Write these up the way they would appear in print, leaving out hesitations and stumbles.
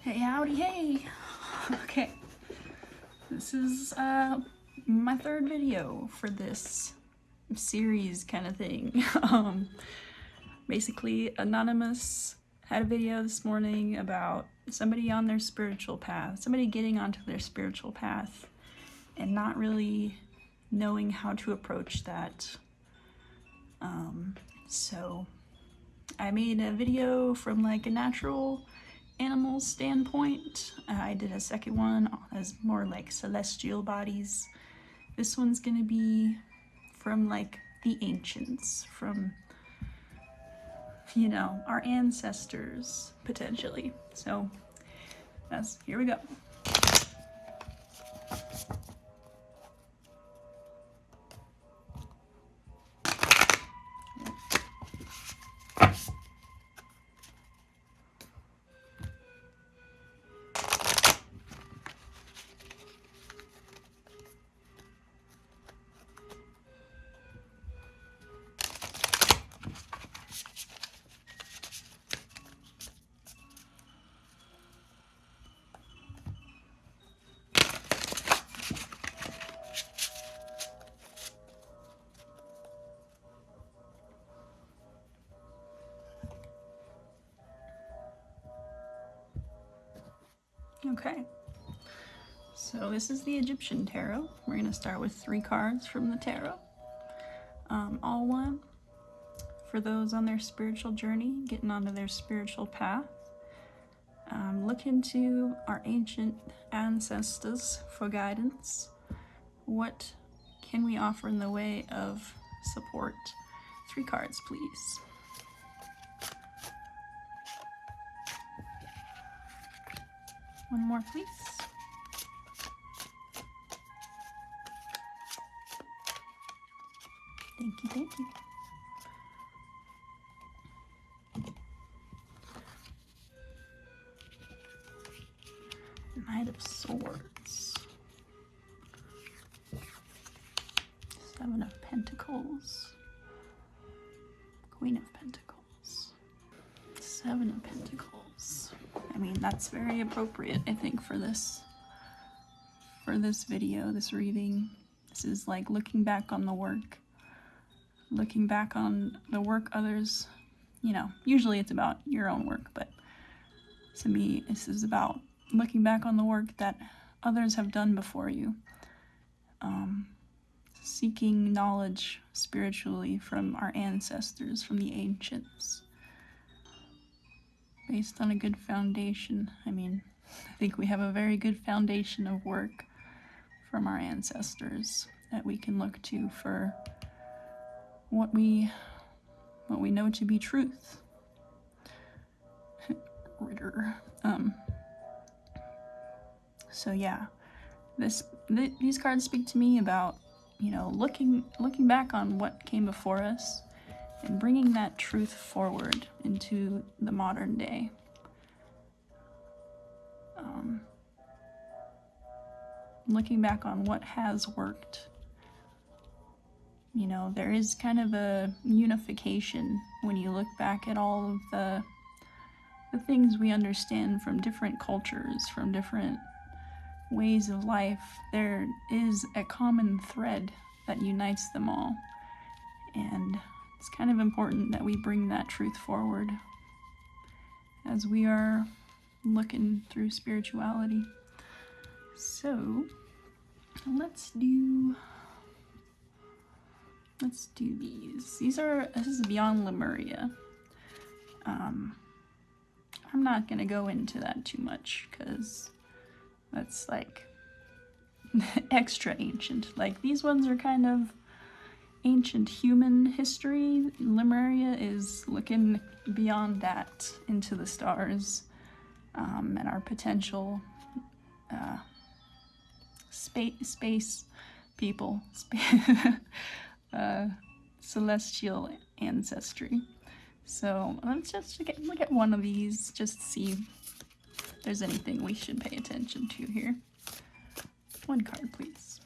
Hey, howdy, hey! Okay, this is my third video for this series kind of thing. Basically, Anonymous had a video this morning about somebody on their spiritual path, somebody getting onto their spiritual path and not really knowing how to approach that. So I made a video from like a natural animal standpoint. I did a second one as more like celestial bodies. This one's gonna be from like the ancients, from, you know, our ancestors potentially. So here we go. Okay, so this is the Egyptian tarot. We're gonna start with 3 cards from the tarot. All one for those on their spiritual journey, getting onto their spiritual path. Look into our ancient ancestors for guidance. What can we offer in the way of support? 3 cards, please. One more, please. Thank you, thank you. Knight of Swords. 7 of Pentacles. Queen of Pentacles. 7 of Pentacles. I mean, that's very appropriate, I think, for this video, this reading. This is like looking back on the work. Looking back on the work others, you know, usually it's about your own work, but to me, this is about looking back on the work that others have done before you. Seeking knowledge spiritually from our ancestors, from the ancients. Based on a good foundation. I mean, I think we have a very good foundation of work from our ancestors that we can look to for what we know to be truth. Ritter. So yeah, these cards speak to me about, you know, looking back on what came before us and bringing that truth forward into the modern day. Looking back on what has worked. You know, there is kind of a unification when you look back at all of the things we understand from different cultures, from different ways of life. There is a common thread that unites them all. And it's kind of important that we bring that truth forward as we are looking through spirituality. So let's do these. This is Beyond Lemuria. I'm not gonna go into that too much because that's like extra ancient. Like these ones are kind of ancient human history. Lemuria is looking beyond that into the stars, and our potential space people, celestial ancestry. So let's just look at one of these, just to see if there's anything we should pay attention to here. 1 card, please.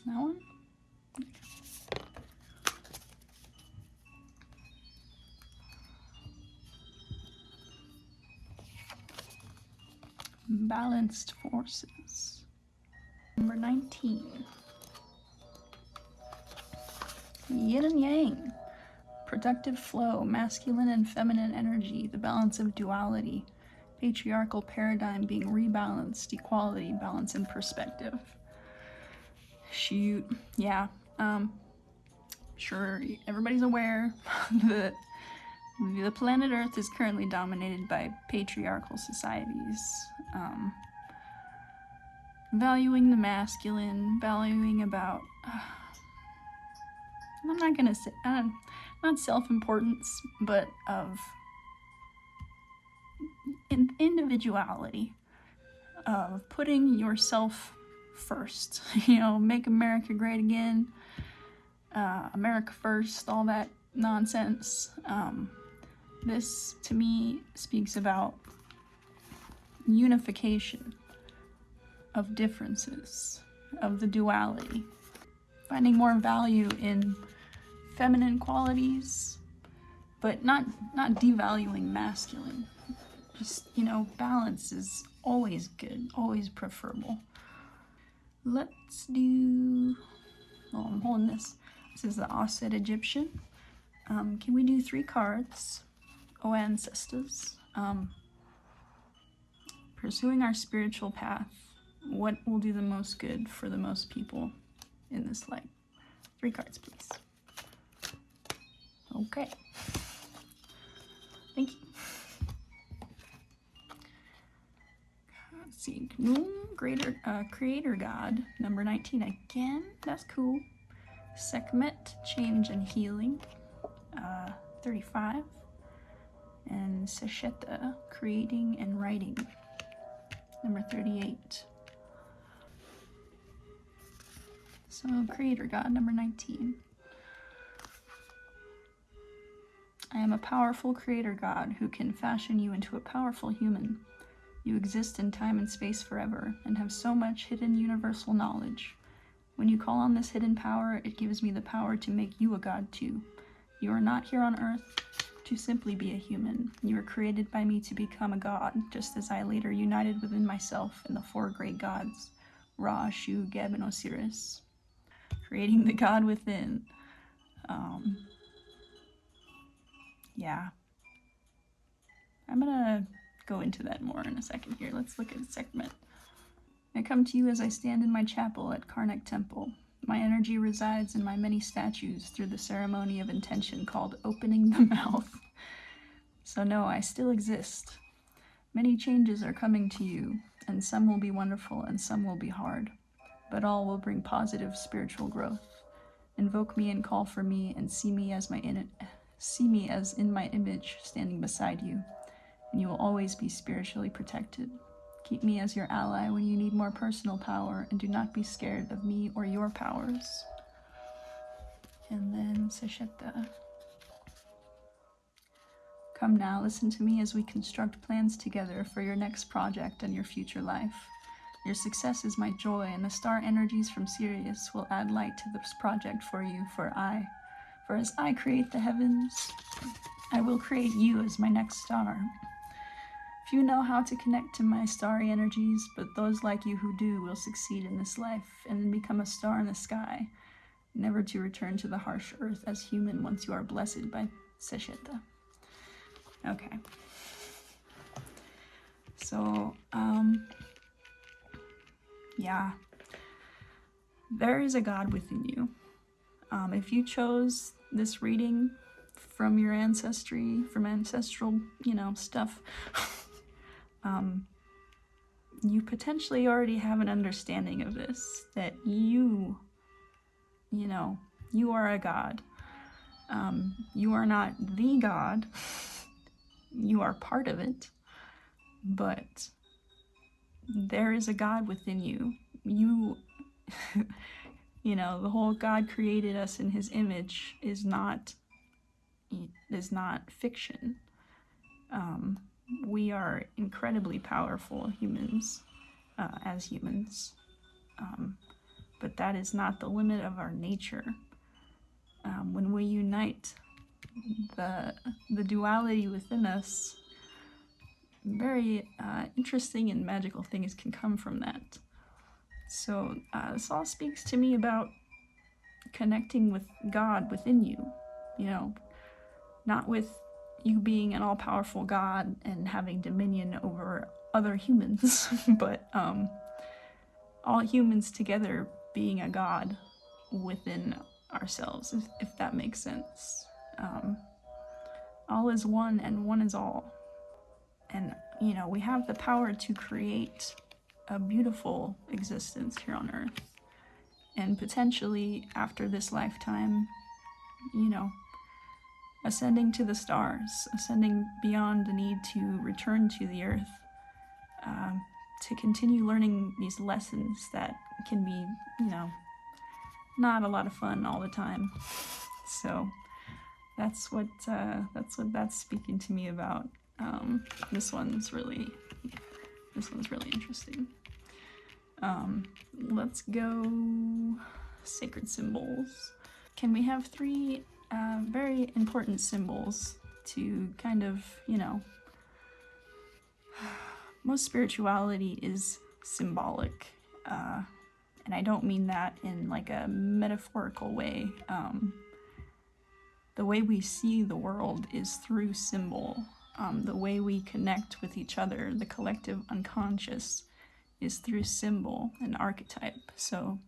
That one? Okay. unbalanced forces. Number 19. Yin and yang. Productive flow, masculine and feminine energy, the balance of duality, patriarchal paradigm being rebalanced, equality, balance, and perspective. Shoot, yeah. Sure, everybody's aware that the planet Earth is currently dominated by patriarchal societies, valuing the masculine, valuing about, I'm not gonna say, not self-importance, but of individuality, of putting yourself first. You know, make America great again, America first, all that nonsense. This, to me, speaks about unification of differences, of the duality, finding more value in feminine qualities, but not devaluing masculine. Just, you know, balance is always good, always preferable. Let's do, oh, I'm holding this. This is the Aset Egyptian. Can we do 3 cards? O ancestors. Pursuing our spiritual path. What will do the most good for the most people in this life? 3 cards, please. Okay. Thank you. Let's see. Greater Creator God, number 19 again. That's cool. Sekhmet, change and healing, 35. And Sesheta, creating and writing, number 38. So, Creator God, number 19. I am a powerful Creator God who can fashion you into a powerful human. You exist in time and space forever and have so much hidden universal knowledge. When you call on this hidden power, it gives me the power to make you a god too. You are not here on Earth to simply be a human. You were created by me to become a god, just as I later united within myself in the 4 great gods, Ra, Shu, Geb, and Osiris. Creating the god within. Yeah. I'm gonna go into that more in a second here. Let's look at Sekhmet. I come to you as I stand in my chapel at Karnak Temple. My energy resides in my many statues through the ceremony of intention called opening the mouth. So no, I still exist. Many changes are coming to you, and some will be wonderful and some will be hard, but all will bring positive spiritual growth. Invoke me and call for me and see me as in my image standing beside you, and you will always be spiritually protected. Keep me as your ally when you need more personal power, and do not be scared of me or your powers. And then Sesheta. Come now, listen to me as we construct plans together for your next project and your future life. Your success is my joy, and the star energies from Sirius will add light to this project for you, for as I create the heavens, I will create you as my next star. Few know how to connect to my starry energies, but those like you who do will succeed in this life and then become a star in the sky, never to return to the harsh earth as human once you are blessed by Sesheta. Okay. So, yeah. There is a God within you. If you chose this reading from your ancestry, from ancestral, stuff, you potentially already have an understanding of this, that you are a god. You are not the god. You are part of it, but there is a God within you. The whole God created us in his image is not fiction. We are incredibly powerful humans, as humans, but that is not the limit of our nature. When we unite the duality within us, very interesting and magical things can come from that. So this all speaks to me about connecting with God within you, you know, not with you being an all-powerful God and having dominion over other humans, but all humans together being a God within ourselves, if that makes sense. All is one and one is all. And, you know, we have the power to create a beautiful existence here on Earth. And potentially, after this lifetime, you know, ascending to the stars, ascending beyond the need to return to the Earth, to continue learning these lessons that can be, you know, not a lot of fun all the time. So that's what that's speaking to me about. This one's really interesting. Let's go sacred symbols. Can we have 3 very important symbols to kind of, you know, most spirituality is symbolic, and I don't mean that in like a metaphorical way. The way we see the world is through symbol. The way we connect with each other, the collective unconscious, is through symbol and archetype. So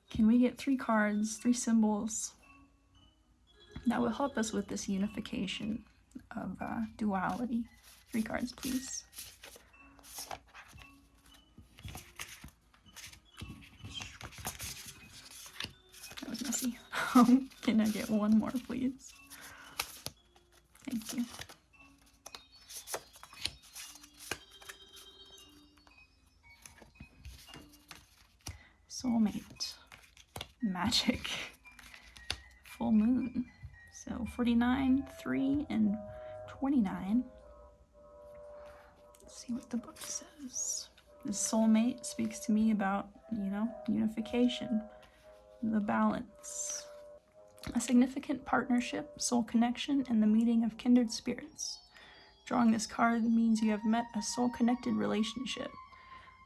can we get 3 cards, 3 symbols that will help us with this unification of duality? 3 cards, please. That was messy. Can I get 1 more, please? Thank you. Soulmate. Magic. Full moon. So 49, 3, and 29. Let's see what the book says. The soulmate speaks to me about, you know, unification, the balance, a significant partnership, soul connection, and the meeting of kindred spirits. Drawing this card means you have met a soul-connected relationship.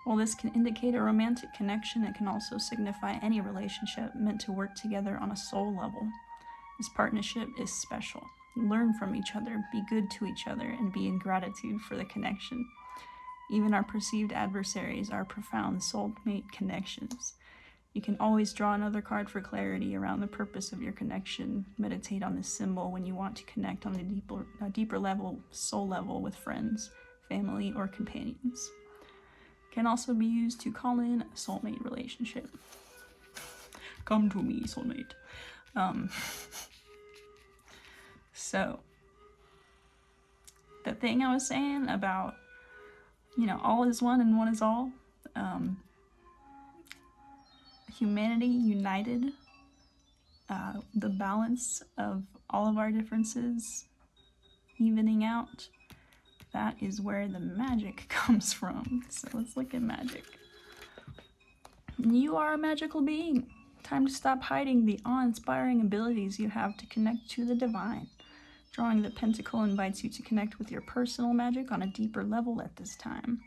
While this can indicate a romantic connection, it can also signify any relationship meant to work together on a soul level. This partnership is special. Learn from each other, be good to each other, and be in gratitude for the connection. Even our perceived adversaries are profound soulmate connections. You can always draw another card for clarity around the purpose of your connection. Meditate on this symbol when you want to connect on a deeper level, soul level, with friends, family, or companions. Can also be used to call in a soulmate relationship. Come to me, soulmate. So, the thing I was saying about, you know, all is one and one is all, humanity united, the balance of all of our differences evening out, that is where the magic comes from. So let's look at magic. You are a magical being. Time to stop hiding the awe-inspiring abilities you have to connect to the divine. Drawing the pentacle invites you to connect with your personal magic on a deeper level at this time.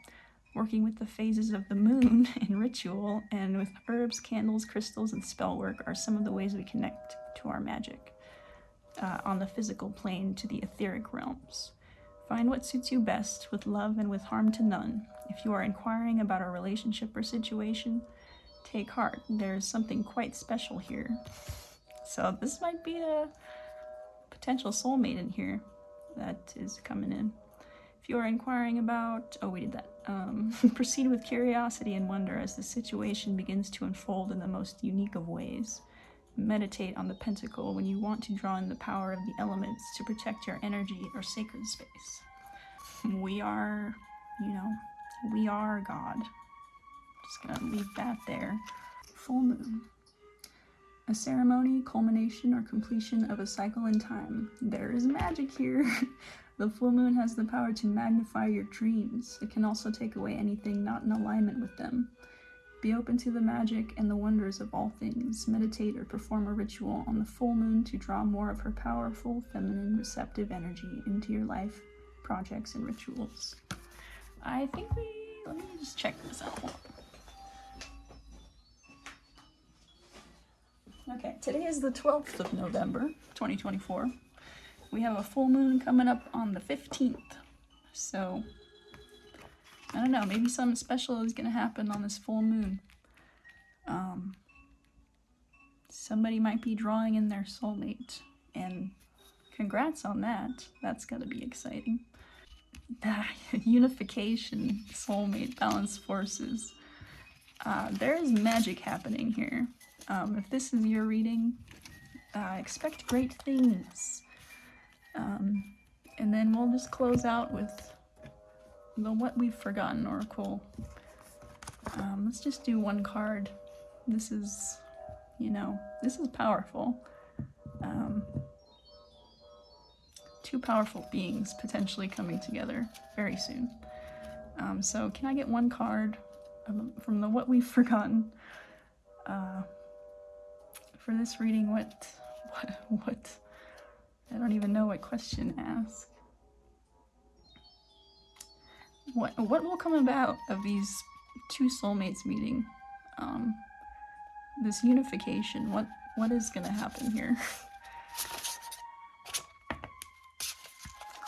Working with the phases of the moon in ritual and with herbs, candles, crystals, and spell work are some of the ways we connect to our magic on the physical plane to the etheric realms. Find what suits you best, with love and with harm to none. If you are inquiring about a relationship or situation, take heart. There's something quite special here. So this might be a potential soulmate in here that is coming in. If you are inquiring about, proceed with curiosity and wonder as the situation begins to unfold in the most unique of ways. Meditate on the pentacle when you want to draw in the power of the elements to protect your energy or sacred space. We are, we are God. Just gonna leave that there. Full moon. A ceremony, culmination, or completion of a cycle in time. There is magic here. The full moon has the power to magnify your dreams. It can also take away anything not in alignment with them. Be open to the magic and the wonders of all things. Meditate or perform a ritual on the full moon to draw more of her powerful, feminine, receptive energy into your life projects and rituals. I think let me just check this out. Okay, today is the 12th of November, 2024. We have a full moon coming up on the 15th. So, I don't know, maybe something special is gonna happen on this full moon. Somebody might be drawing in their soulmate, and congrats on that. That's gonna be exciting. Unification, soulmate, balance forces. There is magic happening here. If this is your reading, expect great things. And then we'll just close out with the What We've Forgotten Oracle. Let's just do one card. This is, this is powerful. Two powerful beings potentially coming together very soon. So can I get one card from the What We've Forgotten? For this reading, what, I don't even know what question to ask. What will come about of these two soulmates meeting? This unification, what is gonna happen here?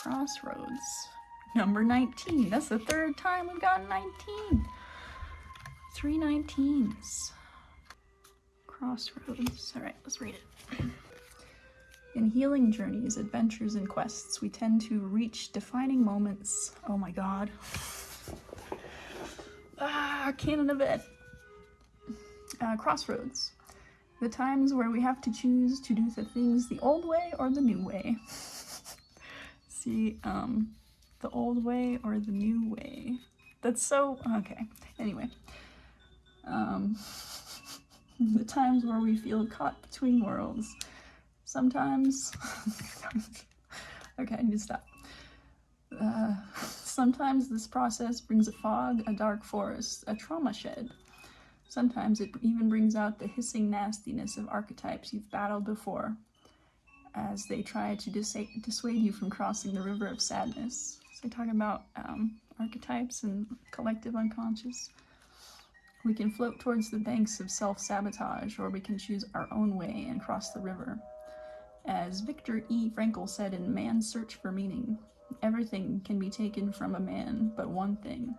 Crossroads. Number 19. That's the third time we've gotten 19. 3 19s. Crossroads. Alright, let's read it. In healing journeys, adventures, and quests, we tend to reach defining moments. Oh my god. Canon event. Crossroads. The times where we have to choose to do the things the old way or the new way. See, the old way or the new way. That's so, okay. Anyway. The times where we feel caught between worlds. Sometimes, okay, I need to stop. Sometimes this process brings a fog, a dark forest, a trauma shed. Sometimes it even brings out the hissing nastiness of archetypes you've battled before, as they try to dissuade you from crossing the river of sadness. So talking about archetypes and collective unconscious. We can float towards the banks of self-sabotage, or we can choose our own way and cross the river. As Viktor E. Frankl said in Man's Search for Meaning, everything can be taken from a man but one thing,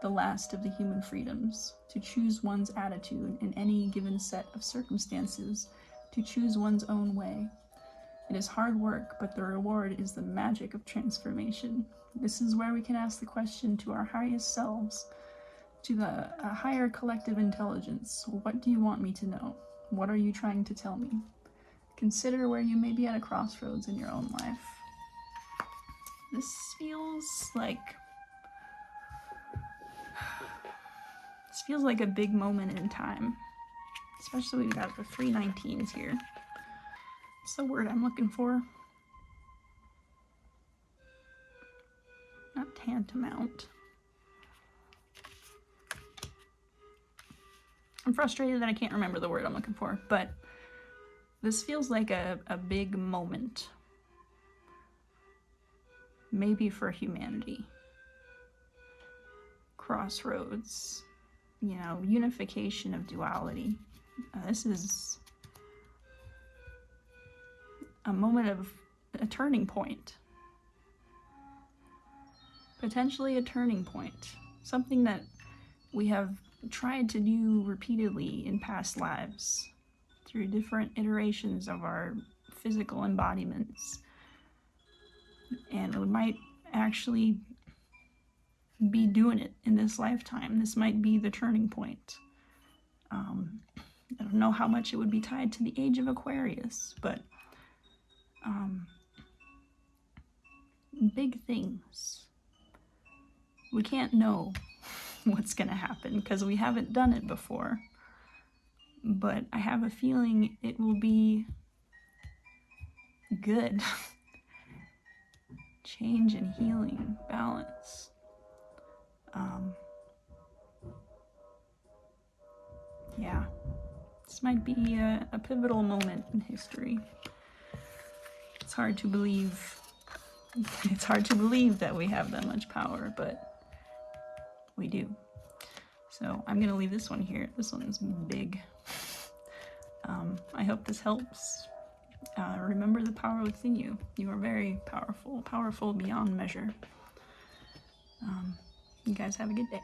the last of the human freedoms, to choose one's attitude in any given set of circumstances, to choose one's own way. It is hard work, but the reward is the magic of transformation. This is where we can ask the question to our highest selves, to the higher collective intelligence. What do you want me to know? What are you trying to tell me? Consider where you may be at a crossroads in your own life. This feels like a big moment in time. Especially we've got the 3 19s here. What's the word I'm looking for? Not tantamount. I'm frustrated that I can't remember the word I'm looking for, but this feels like a big moment. Maybe for humanity. Crossroads. Unification of duality. This is a moment of a turning point. Potentially a turning point. Something that we have tried to do repeatedly in past lives through different iterations of our physical embodiments. And we might actually be doing it in this lifetime. This might be the turning point. I don't know how much it would be tied to the age of Aquarius, but big things. We can't know what's gonna happen because we haven't done it before, but I have a feeling it will be good. Change and healing, balance. Yeah, this might be a pivotal moment in history. It's hard to believe It's hard to believe that we have that much power, but we do. So I'm gonna leave this one here. This one's big. I hope this helps. Remember the power within you. You are very powerful, powerful beyond measure. You guys have a good day.